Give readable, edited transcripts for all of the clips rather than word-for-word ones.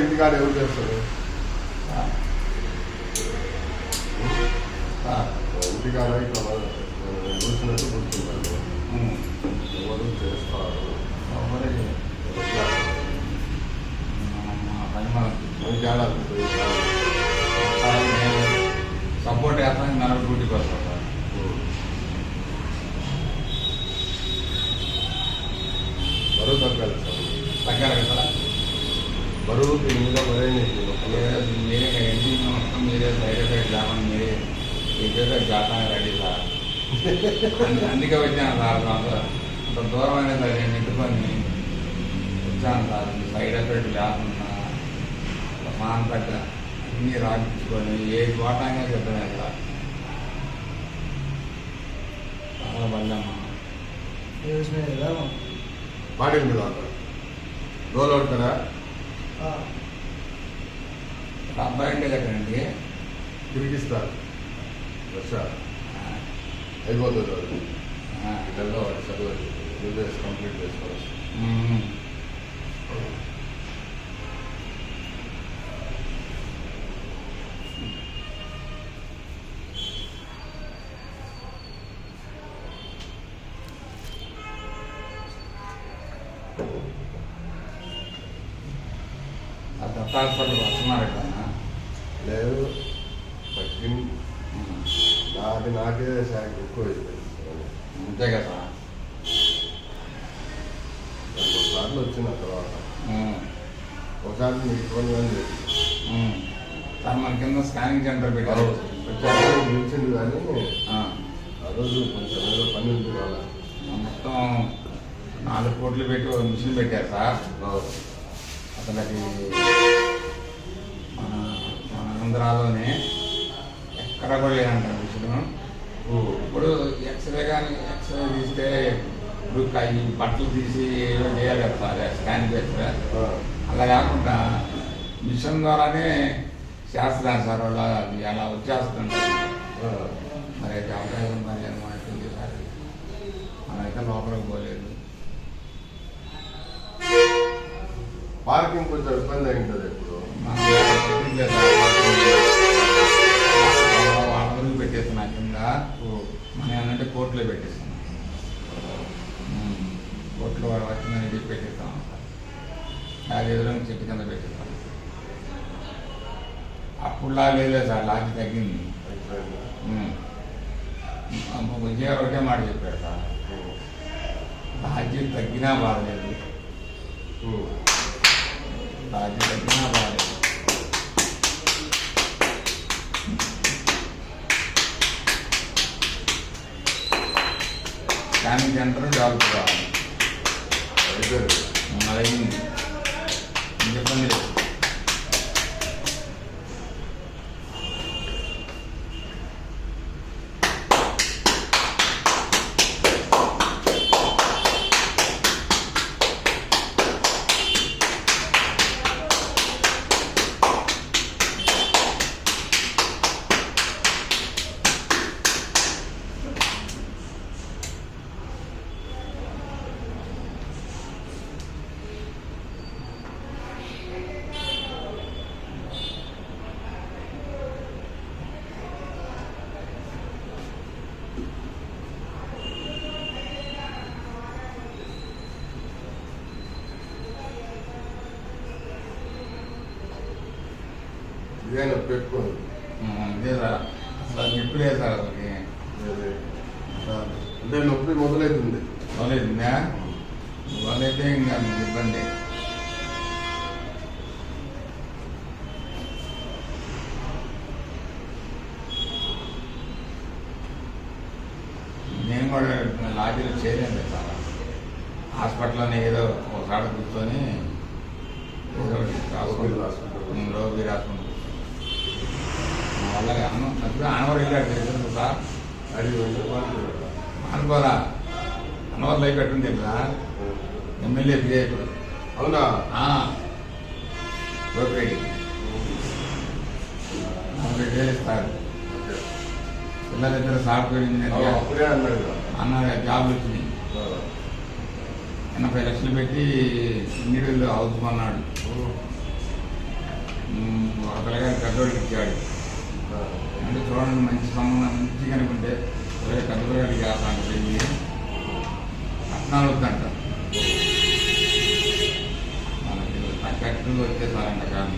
ఇంటికాడ ఎవరు చేస్తారు? ఇంటికాడ ఇట్లా కూర్చున్నట్టు కూర్చుంటారు, ఎవరు చేస్తారు? సపోర్ట్ వేస్తానికి నలభై డ్యూటీకి వస్తారు సార్. బరువు తగ్గాలి సార్, తగ్గాలి కదా. బరువు దీని మీద మీరే ఎంపీ మొత్తం మీరే సైడ్ ఎఫెక్ట్ లేవని మీరే ఏదో జాతా రెడీ సార్. అందుకే వచ్చాను సార్, అంత దూరం అనేది సార్ నేను ఎత్తుకొని వచ్చాను సార్. సైడ్ ఎఫెక్ట్ లేకుండా మాన్ తగ్గ అన్నీ రాపించుకొని ఏ వాటంగా చెప్పాను సార్. చాలా బల్లమ్మా బాడీ మీద డోలు ఆడతారా? అబ్బాయి అంటే కదండి తిరిగిస్తారు, వర్ష అయిపోతుంది అది. ఇళ్ళల్లో వాడు చదువు కంప్లీట్ చేసుకోవచ్చు. హాస్పిటల్ వస్తున్నారు కదా? లేదు, తగ్గింది. నాకే ఎక్కువ అంతే కదా. ఒకసారి వచ్చిన తర్వాత ఒకసారి మీకు ఫోన్ కానీ సార్ మన కింద స్కానింగ్ సెంటర్ పెట్టారు, నిలిచింది కానీ ఆ రోజు కొంచెం ఏదో పని ఉంది కదా. మొత్తం 4 కోట్లు పెట్టి ఒక మిషన్ పెట్టారు సార్. అసలుకి మన ఆంధ్రాలోనే ఎక్కడ కూడా లేదంటారు మిషన్. ఇప్పుడు ఎక్స్రే కానీ ఎక్స్రే తీస్తే ఇప్పుడు బట్టలు తీసి ఏదో చేయాలి కదా సార్, స్కాన్ చేస్తే. అలా కాకుండా మిషన్ ద్వారానే చేస్తున్నారు సార్ వాళ్ళు. అది అలా వచ్చేస్తుంది. మరి అయితే అవకాశం మరి మనకి సార్, మనమైతే లోపలికి పోలేదు. పార్కింగ్ కొంచెం ఇబ్బంది అయింటుంది. ఇప్పుడు వాళ్ళ పెట్టేస్తున్నా కింద, మనం ఏమంటే కోర్టులో పెట్టేస్తున్నాం. కోర్టులో వాడు వచ్చిందని చెప్పి పెట్టేస్తాం. అది ఎదురు చెట్టు కింద పెట్టేస్తాం. అప్పుడులా లేదే సార్, లాభి తగ్గింది. విజయ ఒకటే మాట చెప్పాడు సార్, లాభి తగ్గినా బాగలేదు, లాభి తగ్గినా బాగలేదు. స్కానింగ్ సెంటర్ డెవలప్ కావాలి. అయింది, ఇబ్బంది లేదు. ఇదే పెట్టుకోండి. ఇదే సార్, అసలు నొప్పి లేదు సార్. అసలుకి అంటే నొప్పి మొదలవుతుంది. మొదలైతుందా? మొదలైతే ఇంకా ఇబ్బంది. నేను కూడా లాడ్జీలో చేయలేదు సార్. హాస్పిటల్లోనే ఏదో ఒకసారి కూర్చొని ఏదో రోగి రాసుకుంటాం. వల్ల అనవరం వెళ్ళాడు తెలుసు సార్. అది అనుకోరా, అనవరం లైఫ్ పెట్టింది సార్. ఎమ్మెల్యే విజయకుడు. అవునా? రోపిరెడ్డి 40,000 ఇస్తారు. పిల్లలిద్దరు సాఫ్ట్వేర్ ఇంజనీర్ అన్న జాబ్లు వచ్చినాయి. 80 లక్షలు పెట్టి నీళ్ళు హౌస్ కొన్నాడు. ఒక పిల్లగారి పెద్దోడికి ఇచ్చాడు. అంటే చూడండి, మంచి సంబంధం మంచిగా అనుకుంటే పెద్ద పిల్లగాడికి చేస్తాను పెళ్ళి. పట్నాలు వద్దంట, మనకి తగ్గట్టు వచ్చేసారంట. కానీ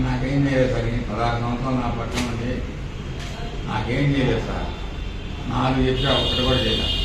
నాకేం చేయలేదు సార్. 16 సంవత్సరాలు నా పట్ల నుండి నాకేం చేయలేదు సార్. 4 చెప్పి ఒక్కటి కూడా చేయలేదు.